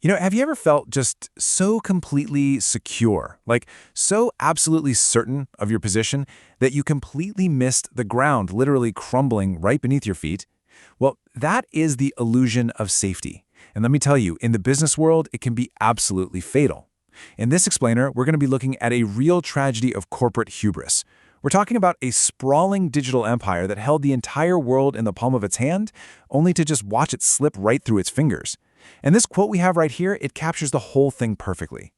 Have you ever felt just so completely secure, like so absolutely certain of your position that you completely missed the ground literally crumbling right beneath your feet? Well, that is the illusion of safety. And let me tell you, in the business world, it can be absolutely fatal. In this explainer, we're going to be looking at a real tragedy of corporate hubris. We're talking about a sprawling digital empire that held the entire world in the palm of its hand, only to just watch it slip right through its fingers. And this quote we have right here, it captures the whole thing perfectly.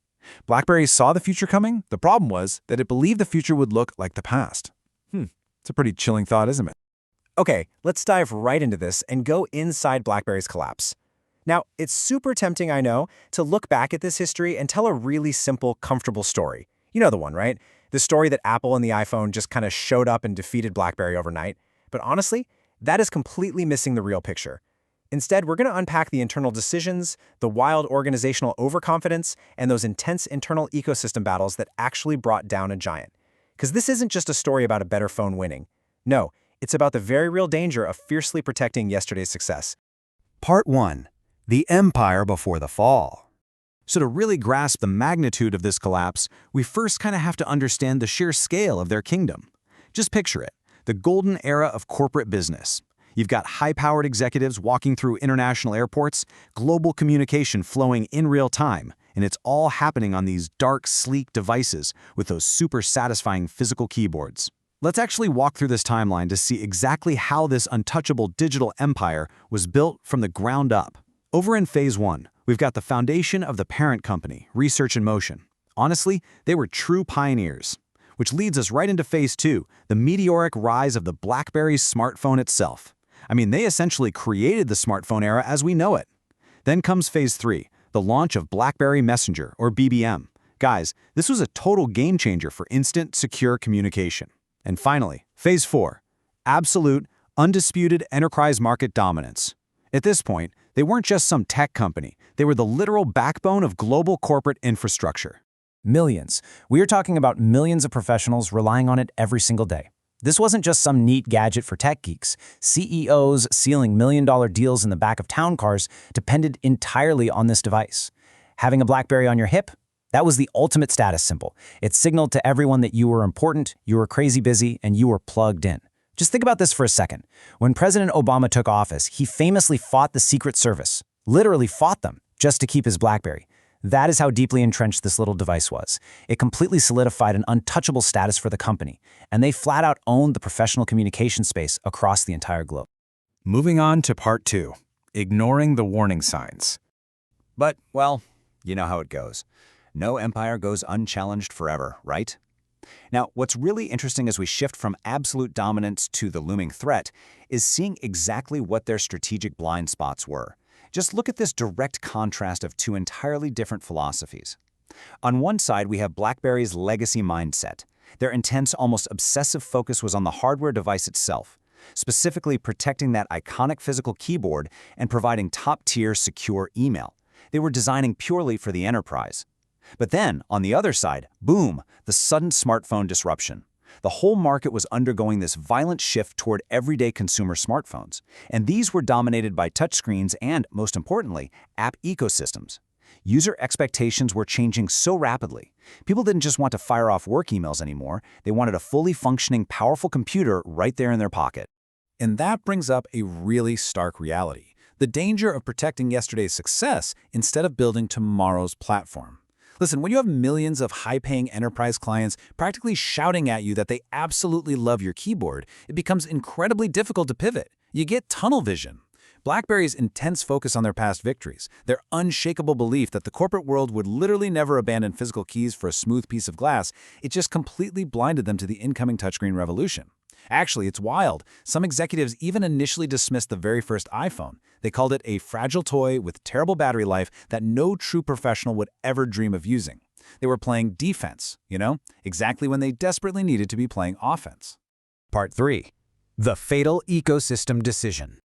BlackBerry saw the future coming. The problem was that it believed the future would look like the past. It's a pretty chilling thought, isn't it? Okay, let's dive right into this and go inside BlackBerry's collapse. Now, it's super tempting, I know, to look back at this history and tell a really simple, comfortable story. You know the one, right? The story that Apple and the iPhone just kind of showed up and defeated BlackBerry overnight. But honestly, that is completely missing the real picture. Instead, we're going to unpack the internal decisions, the wild organizational overconfidence, and those intense internal ecosystem battles that actually brought down a giant. Because this isn't just a story about a better phone winning. No, it's about the very real danger of fiercely protecting yesterday's success. Part 1. The Empire Before the Fall. So to really grasp the magnitude of this collapse, we first kind of have to understand the sheer scale of their kingdom. Just picture it, the golden era of corporate business. You've got high-powered executives walking through international airports, global communication flowing in real time, and it's all happening on these dark, sleek devices with those super satisfying physical keyboards. Let's actually walk through this timeline to see exactly how this untouchable digital empire was built from the ground up. Over in Phase 1, we've got the foundation of the parent company, Research in Motion. Honestly, they were true pioneers. Which leads us right into Phase 2, the meteoric rise of the BlackBerry smartphone itself. I mean, they essentially created the smartphone era as we know it. Then comes Phase 3, the launch of BlackBerry Messenger, or BBM. Guys, this was a total game changer for instant, secure communication. And finally, Phase 4, absolute, undisputed enterprise market dominance. At this point, they weren't just some tech company. They were the literal backbone of global corporate infrastructure. Millions. We are talking about millions of professionals relying on it every single day. This wasn't just some neat gadget for tech geeks. CEOs sealing million-dollar deals in the back of town cars depended entirely on this device. Having a BlackBerry on your hip? That was the ultimate status symbol. It signaled to everyone that you were important, you were crazy busy, and you were plugged in. Just think about this for a second. When President Obama took office, he famously fought the Secret Service, literally fought them, just to keep his BlackBerry. That is how deeply entrenched this little device was. It completely solidified an untouchable status for the company, and they flat out owned the professional communication space across the entire globe. Moving on to Part 2, ignoring the warning signs. But, well, you know how it goes. No empire goes unchallenged forever, right? Now, what's really interesting as we shift from absolute dominance to the looming threat is seeing exactly what their strategic blind spots were. Just look at this direct contrast of two entirely different philosophies. On one side, we have BlackBerry's legacy mindset. Their intense, almost obsessive focus was on the hardware device itself, specifically protecting that iconic physical keyboard and providing top-tier secure email. They were designing purely for the enterprise. But then, on the other side, boom, the sudden smartphone disruption. The whole market was undergoing this violent shift toward everyday consumer smartphones, and these were dominated by touchscreens and, most importantly, app ecosystems. User expectations were changing so rapidly. People didn't just want to fire off work emails anymore, they wanted a fully functioning, powerful computer right there in their pocket. And that brings up a really stark reality: the danger of protecting yesterday's success instead of building tomorrow's platform. Listen, when you have millions of high-paying enterprise clients practically shouting at you that they absolutely love your keyboard, it becomes incredibly difficult to pivot. You get tunnel vision. BlackBerry's intense focus on their past victories, their unshakable belief that the corporate world would literally never abandon physical keys for a smooth piece of glass, it just completely blinded them to the incoming touchscreen revolution. Actually, it's wild. Some executives even initially dismissed the very first iPhone. They called it a fragile toy with terrible battery life that no true professional would ever dream of using. They were playing defense, exactly when they desperately needed to be playing offense. Part 3. The fatal ecosystem decision.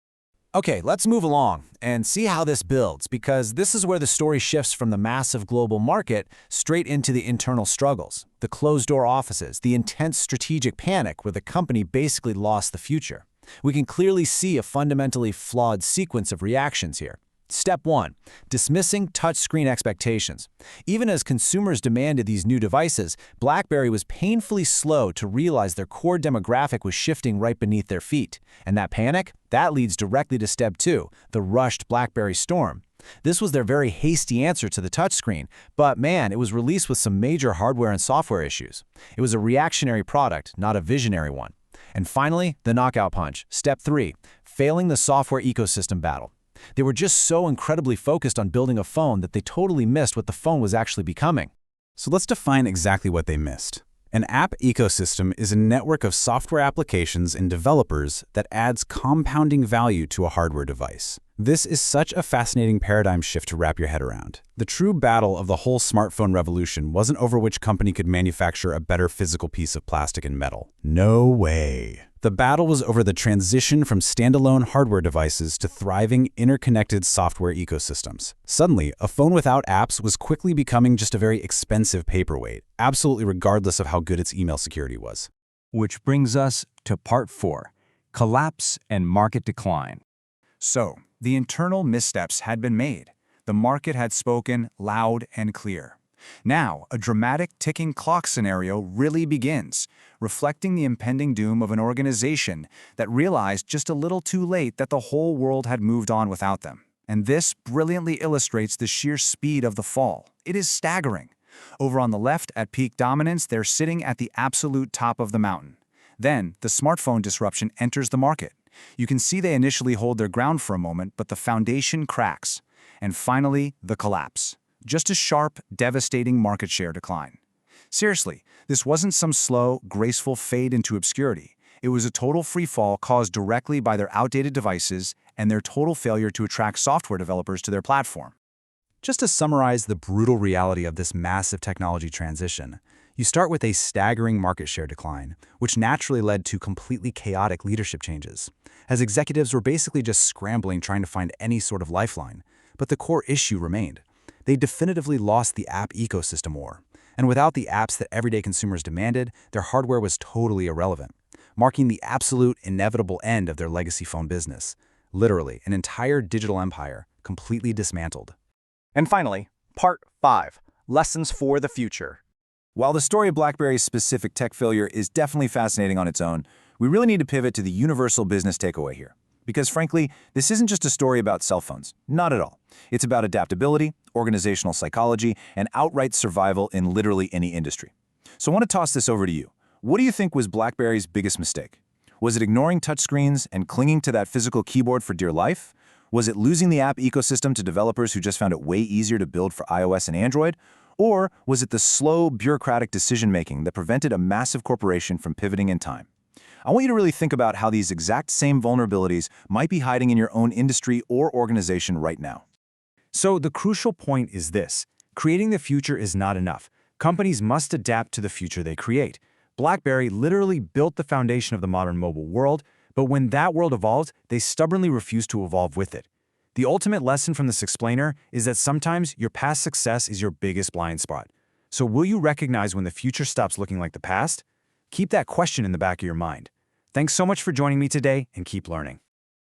Okay, let's move along and see how this builds, because this is where the story shifts from the massive global market straight into the internal struggles, the closed-door offices, the intense strategic panic where the company basically lost the future. We can clearly see a fundamentally flawed sequence of reactions here. Step 1. Dismissing touchscreen expectations. Even as consumers demanded these new devices, BlackBerry was painfully slow to realize their core demographic was shifting right beneath their feet. And that panic? That leads directly to Step 2, the rushed BlackBerry storm. This was their very hasty answer to the touchscreen, but man, it was released with some major hardware and software issues. It was a reactionary product, not a visionary one. And finally, the knockout punch. Step 3, failing the software ecosystem battle. They were just so incredibly focused on building a phone that they totally missed what the phone was actually becoming. So let's define exactly what they missed. An app ecosystem is a network of software applications and developers that adds compounding value to a hardware device. This is such a fascinating paradigm shift to wrap your head around. The true battle of the whole smartphone revolution wasn't over which company could manufacture a better physical piece of plastic and metal. No way. The battle was over the transition from standalone hardware devices to thriving, interconnected software ecosystems. Suddenly, a phone without apps was quickly becoming just a very expensive paperweight, absolutely regardless of how good its email security was. Which brings us to Part 4, Collapse and Market Decline. So, the internal missteps had been made. The market had spoken loud and clear. Now, a dramatic ticking clock scenario really begins, reflecting the impending doom of an organization that realized just a little too late that the whole world had moved on without them. And this brilliantly illustrates the sheer speed of the fall. It is staggering. Over on the left, at peak dominance, they're sitting at the absolute top of the mountain. Then, the smartphone disruption enters the market. You can see they initially hold their ground for a moment, but the foundation cracks. And finally, the collapse. Just a sharp, devastating market share decline. Seriously, this wasn't some slow, graceful fade into obscurity. It was a total freefall caused directly by their outdated devices and their total failure to attract software developers to their platform. Just to summarize the brutal reality of this massive technology transition, you start with a staggering market share decline, which naturally led to completely chaotic leadership changes, as executives were basically just scrambling trying to find any sort of lifeline. But the core issue remained. They definitively lost the app ecosystem war, and without the apps that everyday consumers demanded, their hardware was totally irrelevant, marking the absolute inevitable end of their legacy phone business. Literally, an entire digital empire completely dismantled. And finally, Part 5, Lessons for the Future. While the story of BlackBerry's specific tech failure is definitely fascinating on its own, we really need to pivot to the universal business takeaway here. Because frankly, this isn't just a story about cell phones. Not at all. It's about adaptability, organizational psychology, and outright survival in literally any industry. So I want to toss this over to you. What do you think was BlackBerry's biggest mistake? Was it ignoring touchscreens and clinging to that physical keyboard for dear life? Was it losing the app ecosystem to developers who just found it way easier to build for iOS and Android? Or was it the slow, bureaucratic decision-making that prevented a massive corporation from pivoting in time? I want you to really think about how these exact same vulnerabilities might be hiding in your own industry or organization right now. So the crucial point is this. Creating the future is not enough. Companies must adapt to the future they create. BlackBerry literally built the foundation of the modern mobile world, but when that world evolved, they stubbornly refused to evolve with it. The ultimate lesson from this explainer is that sometimes your past success is your biggest blind spot. So will you recognize when the future stops looking like the past? Keep that question in the back of your mind. Thanks so much for joining me today, and keep learning.